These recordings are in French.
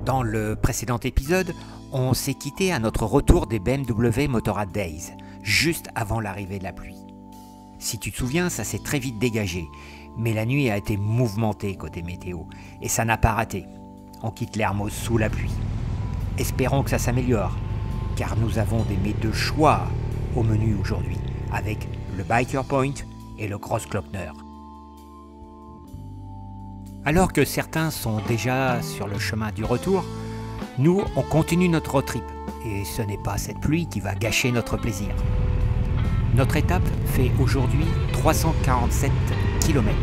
Dans le précédent épisode, on s'est quitté à notre retour des BMW Motorrad Days, juste avant l'arrivée de la pluie. Si tu te souviens, ça s'est très vite dégagé, mais la nuit a été mouvementée côté météo, et ça n'a pas raté. On quitte l'Hermos sous la pluie. Espérons que ça s'améliore, car nous avons des mets de choix au menu aujourd'hui, avec le Biker Point et le Grossglockner. Alors que certains sont déjà sur le chemin du retour, nous, on continue notre road trip, et ce n'est pas cette pluie qui va gâcher notre plaisir. Notre étape fait aujourd'hui 347 km.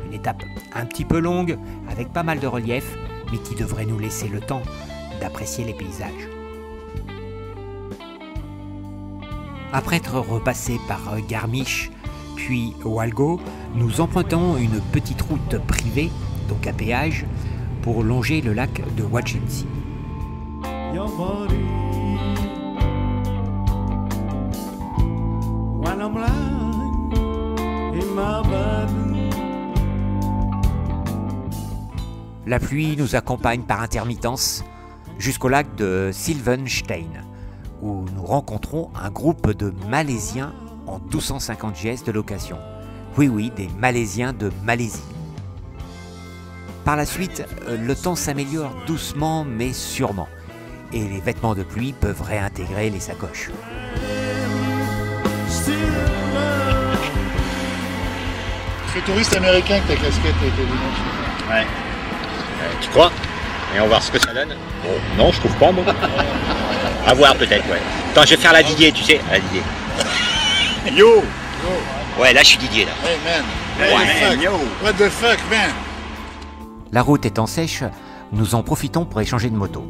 Une étape un petit peu longue, avec pas mal de relief, mais qui devrait nous laisser le temps d'apprécier les paysages. Après être repassé par Garmisch, puis Walgo, nous empruntons une petite route privée, donc à péage, pour longer le lac de Wachimsi. La pluie nous accompagne par intermittence jusqu'au lac de Silvenstein, où nous rencontrons un groupe de Malaisiens en 1250 GS de location. Oui, des Malaisiens de Malaisie. Par la suite, le temps s'améliore doucement mais sûrement, et les vêtements de pluie peuvent réintégrer les sacoches. Tu fais touriste américain avec ta casquette et tes lunettes. Ouais. Tu crois? Et on va voir ce que ça donne. Bon, non, je trouve pas, moi. À voir peut-être, ouais. Attends, je vais faire la Didier, tu sais, la Didier. Yo! Ouais, là, je suis Didier, là. Hey, man. Ouais, Yo! What the fuck, man? La route étant sèche, nous en profitons pour échanger de moto.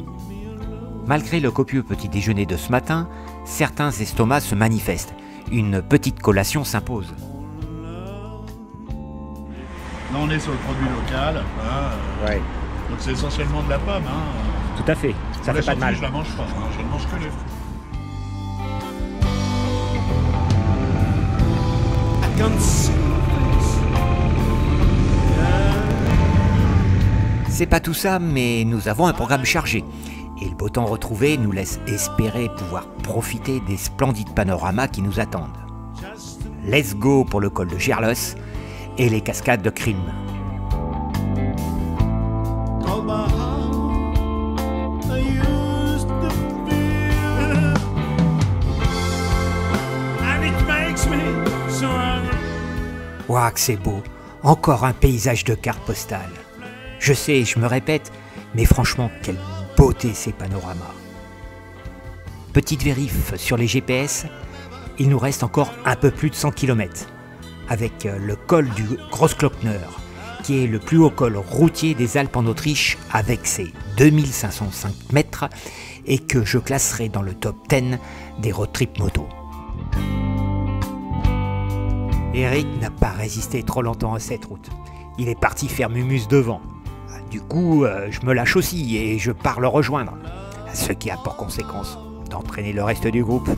Malgré le copieux petit déjeuner de ce matin, certains estomacs se manifestent. Une petite collation s'impose. Là, on est sur le produit local. Hein, Ouais, donc, c'est essentiellement de la pomme. Hein. tout à fait. Ça fait pas de mal. Je la mange pas. Hein. Je ne mange que les fruits. C'est pas tout ça, mais nous avons un programme chargé. Et le beau temps retrouvé nous laisse espérer pouvoir profiter des splendides panoramas qui nous attendent. Let's go pour le col de Gerlos et les cascades de Krim. Waouh, que c'est beau! Encore un paysage de carte postale. Je sais, je me répète, mais franchement, quelle beauté ces panoramas. Petite vérif sur les GPS, il nous reste encore un peu plus de 100 km, avec le col du Grossglockner, qui est le plus haut col routier des Alpes en Autriche, avec ses 2505 mètres, et que je classerai dans le top 10 des road trip moto. Eric n'a pas résisté trop longtemps à cette route. Il est parti faire mumus devant. Du coup, je me lâche aussi et je pars le rejoindre. Ce qui a pour conséquence d'entraîner le reste du groupe.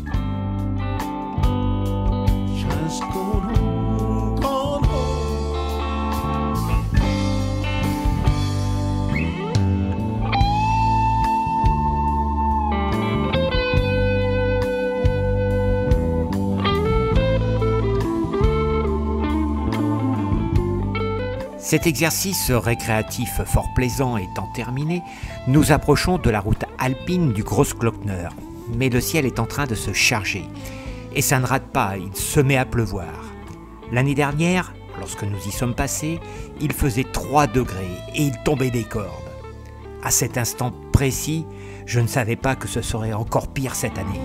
Cet exercice récréatif fort plaisant étant terminé, nous approchons de la route alpine du Grossglockner. Mais le ciel est en train de se charger. Et ça ne rate pas, il se met à pleuvoir. L'année dernière, lorsque nous y sommes passés, il faisait 3 degrés et il tombait des cordes. À cet instant précis, je ne savais pas que ce serait encore pire cette année.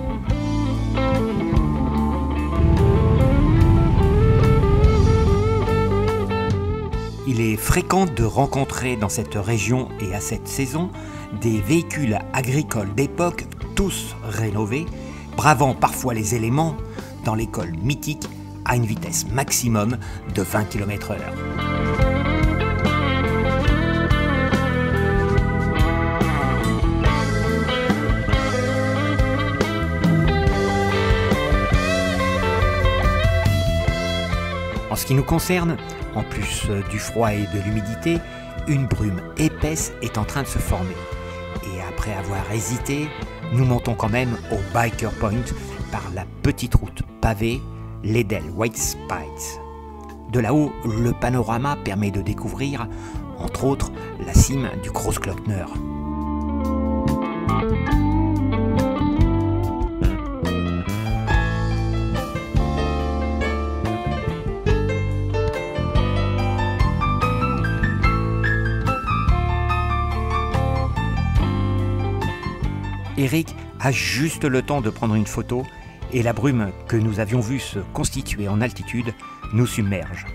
Il est fréquent de rencontrer dans cette région et à cette saison des véhicules agricoles d'époque, tous rénovés, bravant parfois les éléments dans les cols mythiques à une vitesse maximum de 20 km/h. En ce qui nous concerne, en plus du froid et de l'humidité, une brume épaisse est en train de se former. après avoir hésité, nous montons quand même au Biker Point par la petite route pavée Liddell White Spikes. De là-haut, le panorama permet de découvrir, entre autres, la cime du Großglockner. Eric a juste le temps de prendre une photo et la brume que nous avions vue se constituer en altitude nous submerge.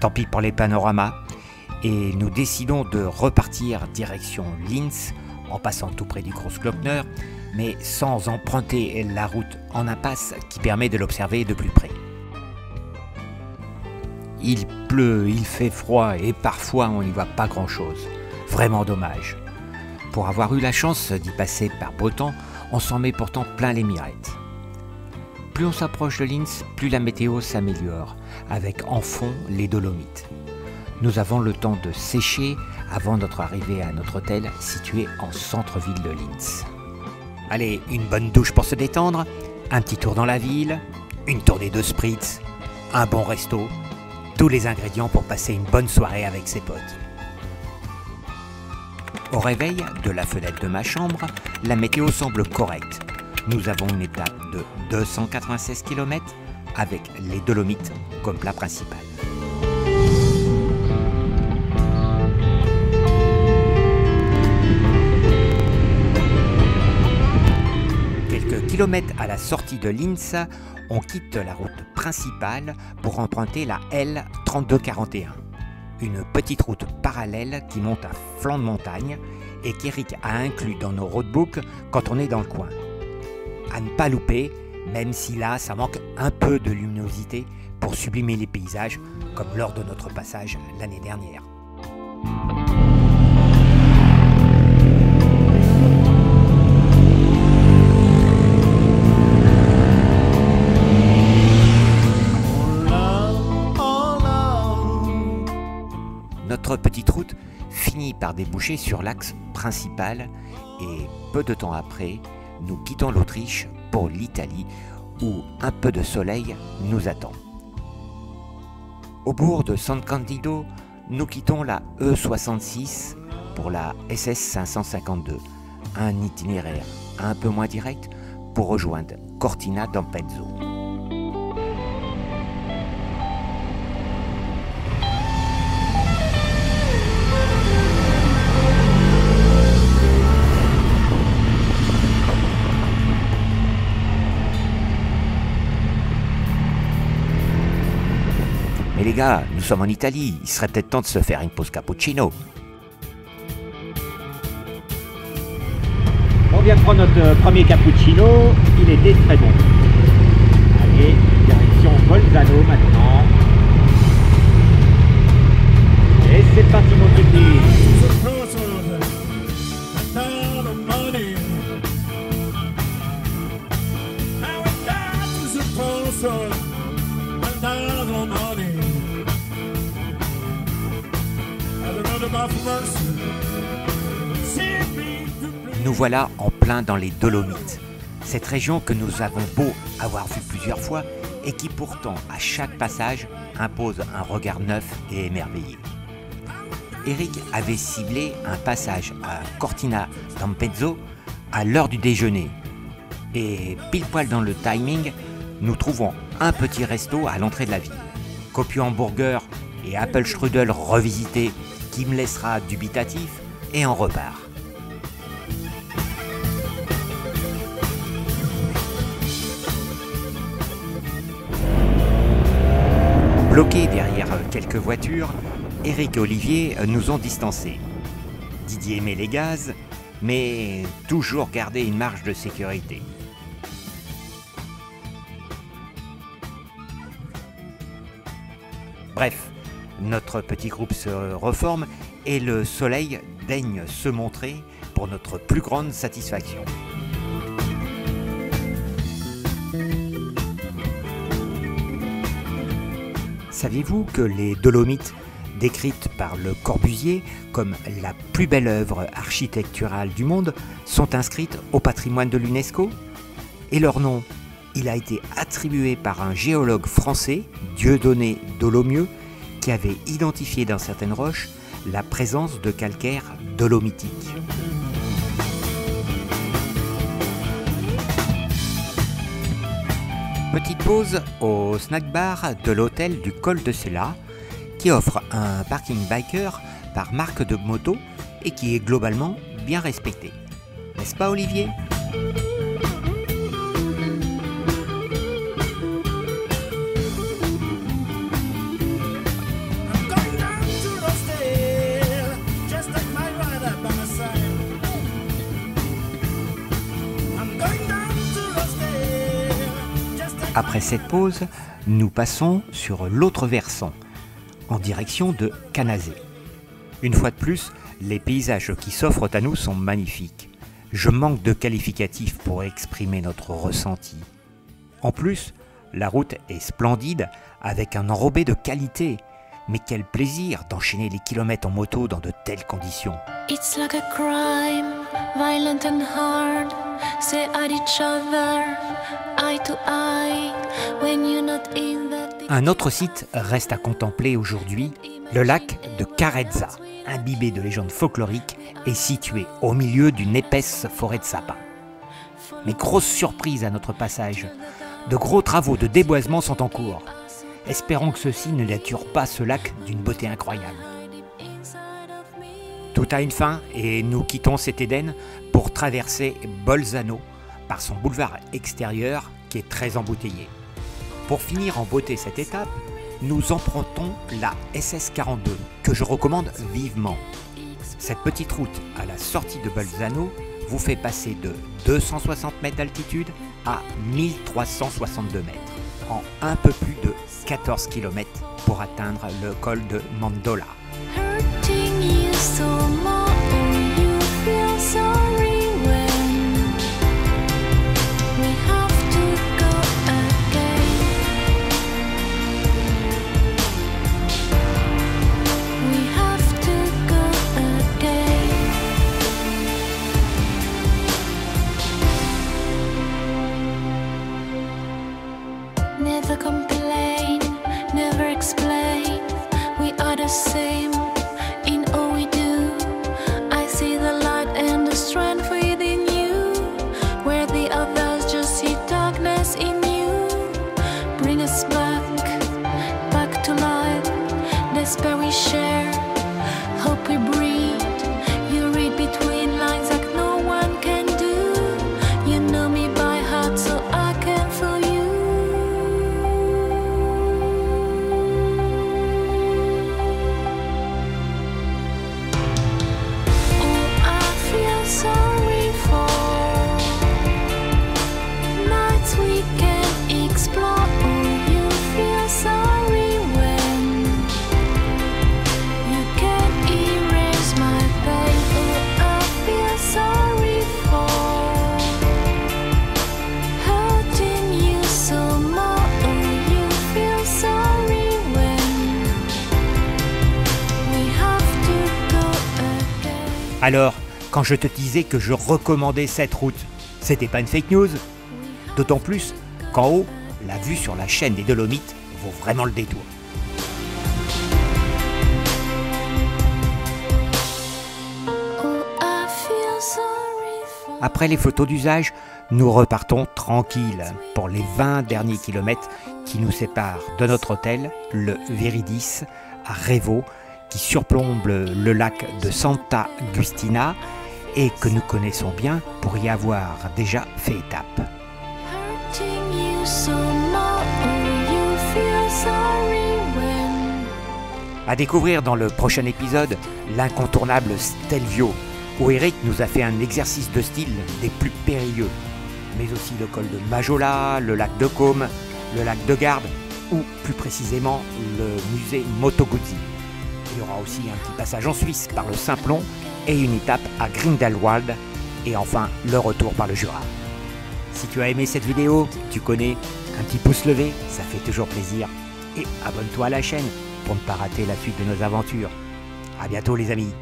Tant pis pour les panoramas et nous décidons de repartir direction Linz en passant tout près du Großglockner, mais sans emprunter la route en impasse qui permet de l'observer de plus près. Il pleut, il fait froid et parfois on n'y voit pas grand-chose. Vraiment dommage. Pour avoir eu la chance d'y passer par beau temps, on s'en met pourtant plein les mirettes. Plus on s'approche de Linz, plus la météo s'améliore, avec en fond les Dolomites. Nous avons le temps de sécher avant notre arrivée à notre hôtel situé en centre-ville de Linz. Allez, une bonne douche pour se détendre, un petit tour dans la ville, une tournée de spritz, un bon resto, tous les ingrédients pour passer une bonne soirée avec ses potes. Au réveil de la fenêtre de ma chambre, la météo semble correcte. Nous avons une étape de 296 km avec les Dolomites comme plat principal. Quelques kilomètres à la sortie de Linz, on quitte la route principale pour emprunter la L3241. Une petite route parallèle qui monte à flanc de montagne et qu'Eric a inclus dans nos roadbooks quand on est dans le coin. À ne pas louper, même si là ça manque un peu de luminosité pour sublimer les paysages comme lors de notre passage l'année dernière. Notre petite route finit par déboucher sur l'axe principal et peu de temps après, nous quittons l'Autriche pour l'Italie où un peu de soleil nous attend. Au bourg de San Candido, nous quittons la E66 pour la SS 552, un itinéraire un peu moins direct pour rejoindre Cortina d'Ampezzo. Mais les gars, nous sommes en Italie, il serait peut-être temps de se faire une pause cappuccino. On vient de prendre notre premier cappuccino, il était très bon. Allez, direction Bolzano maintenant. Et c'est parti mon petit. Nous voilà en plein dans les Dolomites, cette région que nous avons beau avoir vue plusieurs fois et qui pourtant à chaque passage impose un regard neuf et émerveillé. Eric avait ciblé un passage à Cortina d'Ampezzo à l'heure du déjeuner et pile poil dans le timing, nous trouvons un petit resto à l'entrée de la ville. Copieux hamburger et apple strudel revisité qui me laissera dubitatif et on repart. Bloqués derrière quelques voitures, Eric et Olivier nous ont distancés. Didier met les gaz, mais toujours garder une marge de sécurité. Bref, notre petit groupe se reforme et le soleil daigne se montrer pour notre plus grande satisfaction. Saviez-vous que les Dolomites décrites par Le Corbusier comme la plus belle œuvre architecturale du monde, sont inscrites au patrimoine de l'UNESCO. Et leur nom, il a été attribué par un géologue français, Dieudonné Dolomieu, qui avait identifié dans certaines roches la présence de calcaire dolomitique. Petite pause au snack bar de l'hôtel du Col de Sella, qui offre un parking biker par marque de moto et qui est globalement bien respecté. N'est-ce pas, Olivier ? Après cette pause, nous passons sur l'autre versant, en direction de Canazei. Une fois de plus, les paysages qui s'offrent à nous sont magnifiques. Je manque de qualificatifs pour exprimer notre ressenti. En plus, la route est splendide, avec un enrobé de qualité. Mais quel plaisir d'enchaîner les kilomètres en moto dans de telles conditions. It's like a crime, violent and hard. Say at each other, eye to eye, when you're not in that. Un autre site reste à contempler aujourd'hui, le lac de Carezza, imbibé de légendes folkloriques et situé au milieu d'une épaisse forêt de sapins. Mais grosse surprise à notre passage, de gros travaux de déboisement sont en cours. Espérons que ceci ne nature pas ce lac d'une beauté incroyable. Tout a une fin et nous quittons cet Éden pour traverser Bolzano par son boulevard extérieur qui est très embouteillé. Pour finir en beauté cette étape, nous empruntons la SS 42 que je recommande vivement. Cette petite route à la sortie de Bolzano vous fait passer de 260 mètres d'altitude à 1362 mètres en un peu plus de 14 km pour atteindre le col de Mandola. Never complain, never explain. We are the same in all we do. I see the light and the strength within you, where the others just see darkness in you. Bring us back to life. Despair we share, hope we breathe. You read between lines like no one can do. You know me by heart, so I can feel you. Sorry for nights we can explore. You feel sorry when you can't erase my pain. Oh, I feel sorry for hurting you so more. Oh, you feel sorry when we have to go again. Alors, quand je te disais que je recommandais cette route, c'était pas une fake news. D'autant plus qu'en haut, la vue sur la chaîne des Dolomites vaut vraiment le détour. Après les photos d'usage, nous repartons tranquilles pour les 20 derniers kilomètres qui nous séparent de notre hôtel, le Viridis, à Revo, qui surplombe le lac de Santa Giustina et que nous connaissons bien pour y avoir déjà fait étape. À découvrir dans le prochain épisode l'incontournable Stelvio, où Eric nous a fait un exercice de style des plus périlleux, mais aussi le col de Majola, le lac de Côme, le lac de Garde ou plus précisément le musée Moto Guzzi. Il y aura aussi un petit passage en Suisse par le Simplon et une étape à Grindelwald et enfin le retour par le Jura. Si tu as aimé cette vidéo, tu connais, un petit pouce levé, ça fait toujours plaisir. Et abonne-toi à la chaîne pour pour ne pas rater la suite de nos aventures. À bientôt les amis.